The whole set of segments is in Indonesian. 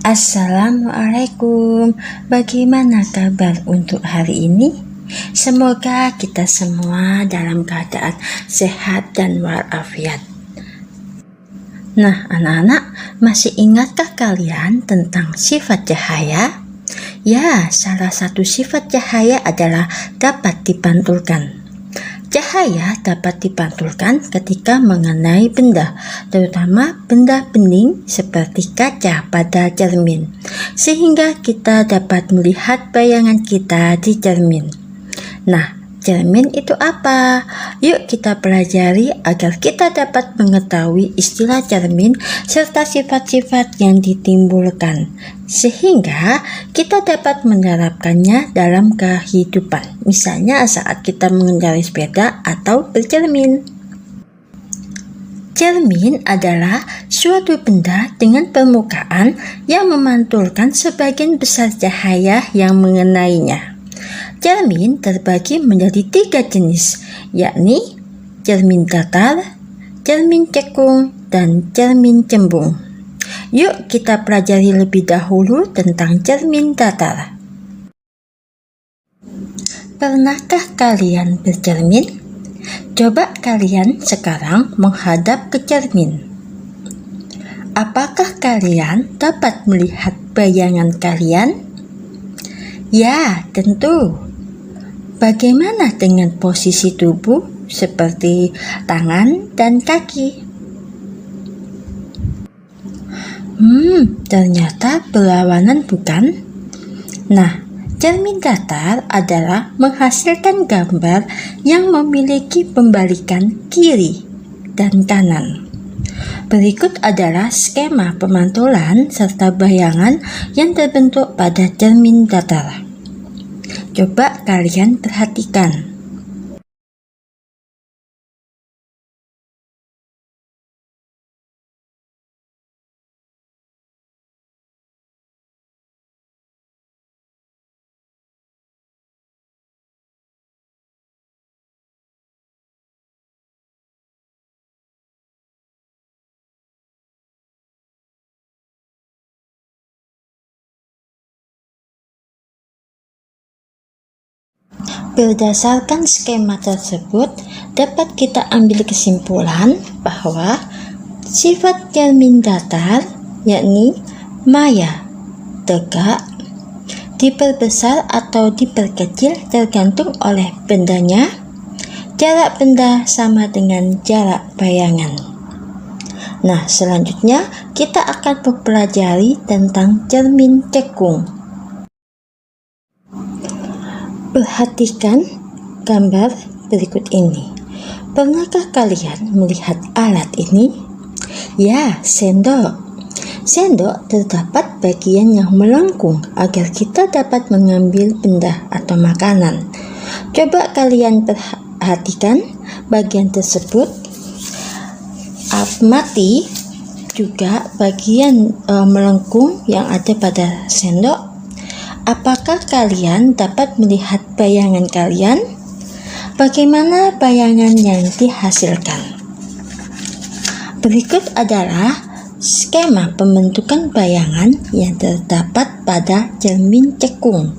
Assalamualaikum, bagaimana kabar untuk hari ini? Semoga kita semua dalam keadaan sehat dan walafiat. Nah, anak-anak, masih ingatkah kalian tentang sifat cahaya? Ya, salah satu sifat cahaya adalah dapat dipantulkan. Cahaya dapat dipantulkan ketika mengenai benda, terutama benda bening seperti kaca pada cermin, sehingga kita dapat melihat bayangan kita di cermin. Nah, cermin itu apa? Yuk kita pelajari agar kita dapat mengetahui istilah cermin serta sifat-sifat yang ditimbulkan, sehingga kita dapat menerapkannya dalam kehidupan, misalnya saat kita mengendarai sepeda atau bercermin. Cermin adalah suatu benda dengan permukaan yang memantulkan sebagian besar cahaya yang mengenainya. Cermin terbagi menjadi 3 jenis, yakni cermin datar, cermin cekung, dan cermin cembung. Yuk kita pelajari lebih dahulu tentang cermin datar. Pernahkah kalian bercermin? Coba kalian sekarang menghadap ke cermin. Apakah kalian dapat melihat bayangan kalian? Ya, tentu. Bagaimana dengan posisi tubuh seperti tangan dan kaki? Ternyata berlawanan, bukan? Nah, cermin datar adalah menghasilkan gambar yang memiliki pembalikan kiri dan kanan. Berikut adalah skema pemantulan serta bayangan yang terbentuk pada cermin datar. Coba kalian perhatikan. Berdasarkan skema tersebut, dapat kita ambil kesimpulan bahwa sifat cermin datar, yakni maya, tegak, diperbesar atau diperkecil tergantung oleh bendanya. Jarak benda sama dengan jarak bayangan. Nah, selanjutnya kita akan mempelajari tentang cermin cekung. Perhatikan gambar berikut ini. Pernahkah kalian melihat alat ini? Ya, sendok. Sendok terdapat bagian yang melengkung agar kita dapat mengambil benda atau makanan. Coba kalian perhatikan bagian tersebut. Amati juga bagian melengkung yang ada pada sendok. Apakah kalian dapat melihat bayangan kalian? Bagaimana bayangan yang dihasilkan? Berikut adalah skema pembentukan bayangan yang terdapat pada cermin cekung.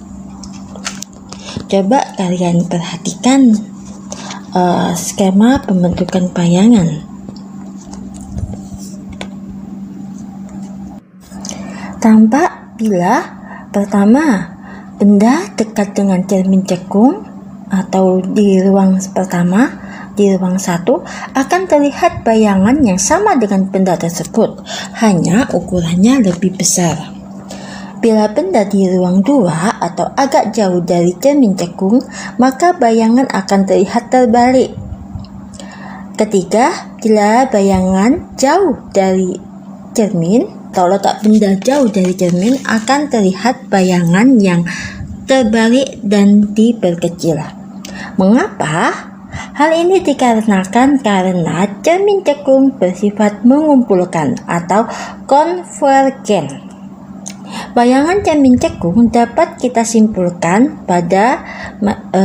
Coba kalian perhatikan skema pembentukan bayangan. Tampak bila pertama, benda dekat dengan cermin cekung atau di ruang pertama, di ruang 1 akan terlihat bayangan yang sama dengan benda tersebut, hanya ukurannya lebih besar. Bila benda di ruang 2 atau agak jauh dari cermin cekung, maka bayangan akan terlihat terbalik. Ketiga, bila bayangan jauh dari cermin, atau letak benda jauh dari cermin, akan terlihat bayangan yang terbalik dan diperkecil. Mengapa? Hal ini dikarenakan karena cermin cekung bersifat mengumpulkan atau konvergen. Bayangan cermin cekung dapat kita simpulkan pada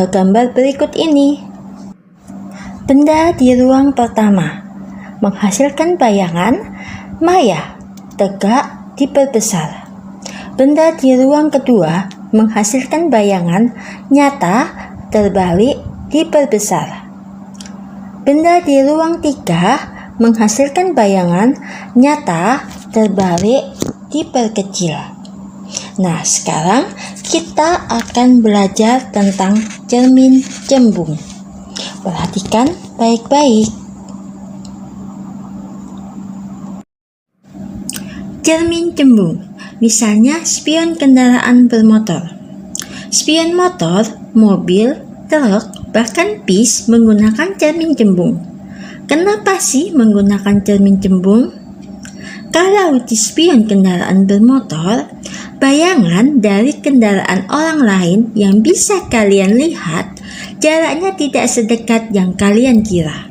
gambar berikut ini. Benda di ruang pertama menghasilkan bayangan maya, tegak, diperbesar. Benda di ruang kedua menghasilkan bayangan nyata terbalik diperbesar. Benda di ruang 3 menghasilkan bayangan nyata terbalik diperkecil. Nah, sekarang kita akan belajar tentang cermin cembung. Perhatikan baik-baik. Cermin cembung, misalnya spion kendaraan bermotor. Spion motor, mobil, truk, bahkan bis menggunakan cermin cembung. Kenapa sih menggunakan cermin cembung? Kalau di spion kendaraan bermotor, bayangan dari kendaraan orang lain yang bisa kalian lihat jaraknya tidak sedekat yang kalian kira.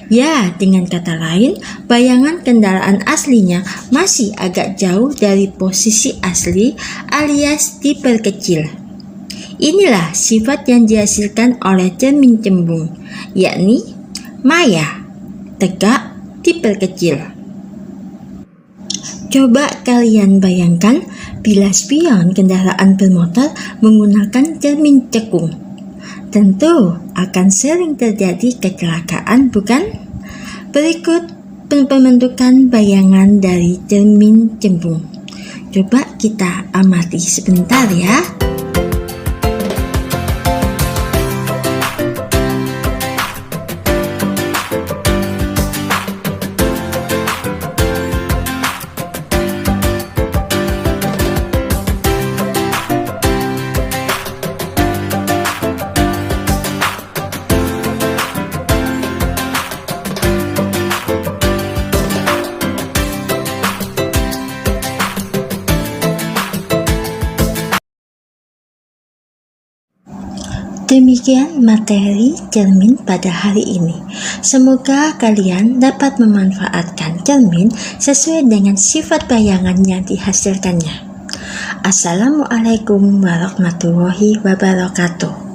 Ya, dengan kata lain, bayangan kendaraan aslinya masih agak jauh dari posisi asli alias diperkecil. Inilah sifat yang dihasilkan oleh cermin cembung, yakni maya, tegak, diperkecil. Coba kalian bayangkan bila spion kendaraan bermotor menggunakan cermin cekung. Tentu akan sering terjadi kecelakaan, bukan? Berikut pembentukan bayangan dari cermin cembung. Coba kita amati sebentar ya. Demikian materi cermin pada hari ini. Semoga kalian dapat memanfaatkan cermin sesuai dengan sifat bayangan yang dihasilkannya. Assalamualaikum warahmatullahi wabarakatuh.